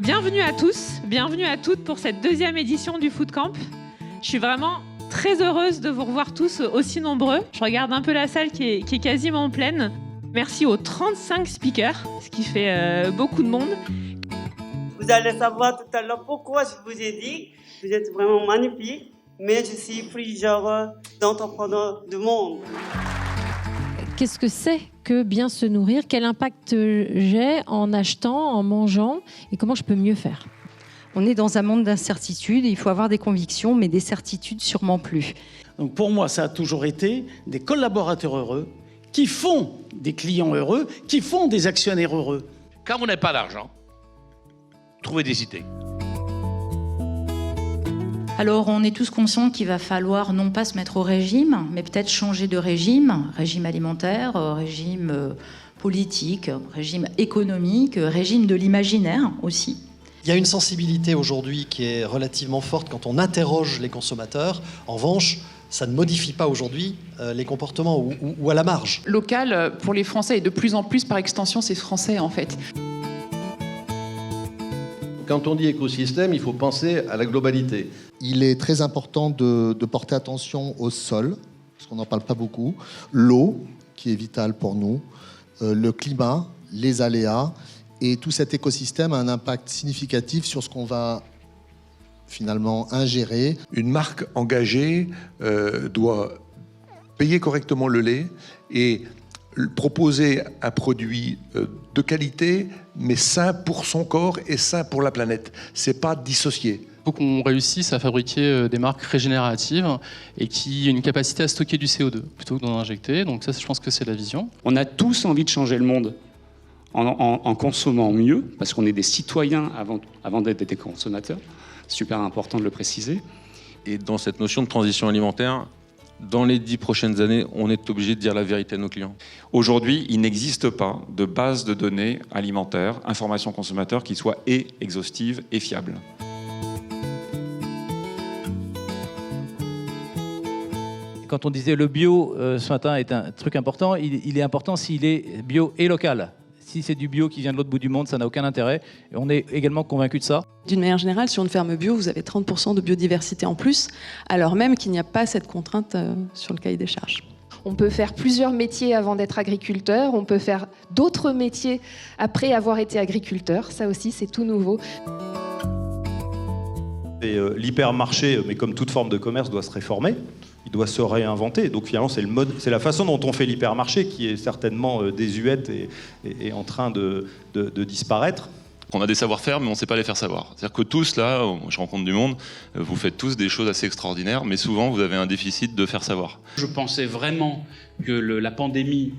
Bienvenue à tous, bienvenue à toutes pour cette deuxième édition du Food Camp. Je suis vraiment très heureuse de vous revoir tous aussi nombreux. Je regarde un peu la salle qui est quasiment pleine. Merci aux 35 speakers, ce qui fait beaucoup de monde. Vous allez savoir tout à l'heure pourquoi je vous ai dit que vous êtes vraiment magnifique, mais je suis plusieurs d'entrepreneurs du monde. Qu'est-ce que c'est que bien se nourrir? Quel impact j'ai en achetant, en mangeant? Et comment je peux mieux faire? On est dans un monde d'incertitudes, il faut avoir des convictions, mais des certitudes sûrement plus. Donc pour moi, ça a toujours été des collaborateurs heureux, qui font des clients heureux, qui font des actionnaires heureux. Quand vous n'avez pas d'argent, trouvez des idées. Alors, on est tous conscients qu'il va falloir non pas se mettre au régime, mais peut-être changer de régime, régime alimentaire, régime politique, régime économique, régime de l'imaginaire aussi. Il y a une sensibilité aujourd'hui qui est relativement forte quand on interroge les consommateurs. En revanche, ça ne modifie pas aujourd'hui les comportements ou à la marge. Local, pour les Français, et de plus en plus, par extension, c'est français en fait. Quand on dit écosystème, il faut penser à la globalité. Il est très important de porter attention au sol, parce qu'on n'en parle pas beaucoup, l'eau, qui est vitale pour nous, le climat, les aléas, et tout cet écosystème a un impact significatif sur ce qu'on va finalement ingérer. Une marque engagée doit payer correctement le lait et proposer un produit de qualité, mais sain pour son corps et sain pour la planète. C'est pas dissocié. Il faut qu'on réussisse à fabriquer des marques régénératives et qui aient une capacité à stocker du CO2 plutôt que d'en injecter. Donc ça, je pense que c'est la vision. On a tous envie de changer le monde en consommant mieux, parce qu'on est des citoyens avant d'être des consommateurs. Super important de le préciser. Et dans cette notion de transition alimentaire, dans les 10 prochaines années, on est obligé de dire la vérité à nos clients. Aujourd'hui, il n'existe pas de base de données alimentaires, information consommateur, qui soit et exhaustive et fiable. Quand on disait le bio ce matin est un truc important, il est important s'il est bio et local. Si c'est du bio qui vient de l'autre bout du monde, ça n'a aucun intérêt. Et on est également convaincus de ça. D'une manière générale, sur une ferme bio, vous avez 30% de biodiversité en plus, alors même qu'il n'y a pas cette contrainte sur le cahier des charges. On peut faire plusieurs métiers avant d'être agriculteur, on peut faire d'autres métiers après avoir été agriculteur. Ça aussi, c'est tout nouveau. L'hypermarché, mais comme toute forme de commerce, doit se réformer. Il doit se réinventer. Donc finalement, c'est la façon dont on fait l'hypermarché qui est certainement désuète et en train de disparaître. On a des savoir-faire, mais on ne sait pas les faire savoir. C'est-à-dire que tous, là, je rencontre du monde, vous faites tous des choses assez extraordinaires, mais souvent, vous avez un déficit de faire savoir. Je pensais vraiment que la pandémie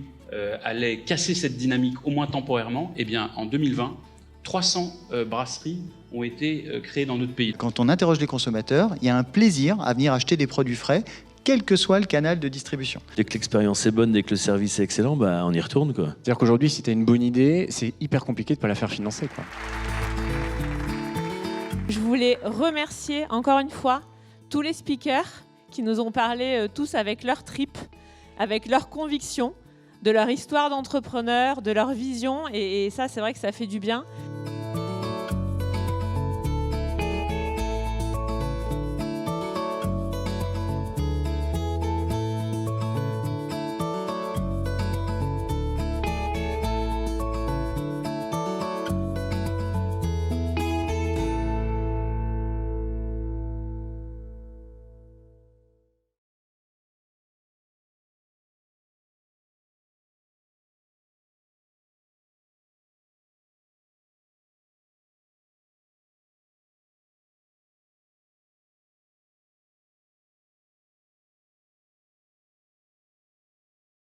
allait casser cette dynamique, au moins temporairement. Eh bien, en 2020, 300 brasseries ont été créées dans notre pays. Quand on interroge les consommateurs, il y a un plaisir à venir acheter des produits frais, quel que soit le canal de distribution. Dès que l'expérience est bonne, dès que le service est excellent, on y retourne, quoi. C'est-à-dire qu'aujourd'hui, si tu as une bonne idée, c'est hyper compliqué de ne pas la faire financer, quoi. Je voulais remercier encore une fois tous les speakers qui nous ont parlé tous avec leur tripes, avec leurs convictions, de leur histoire d'entrepreneur, de leur vision, et ça, c'est vrai que ça fait du bien.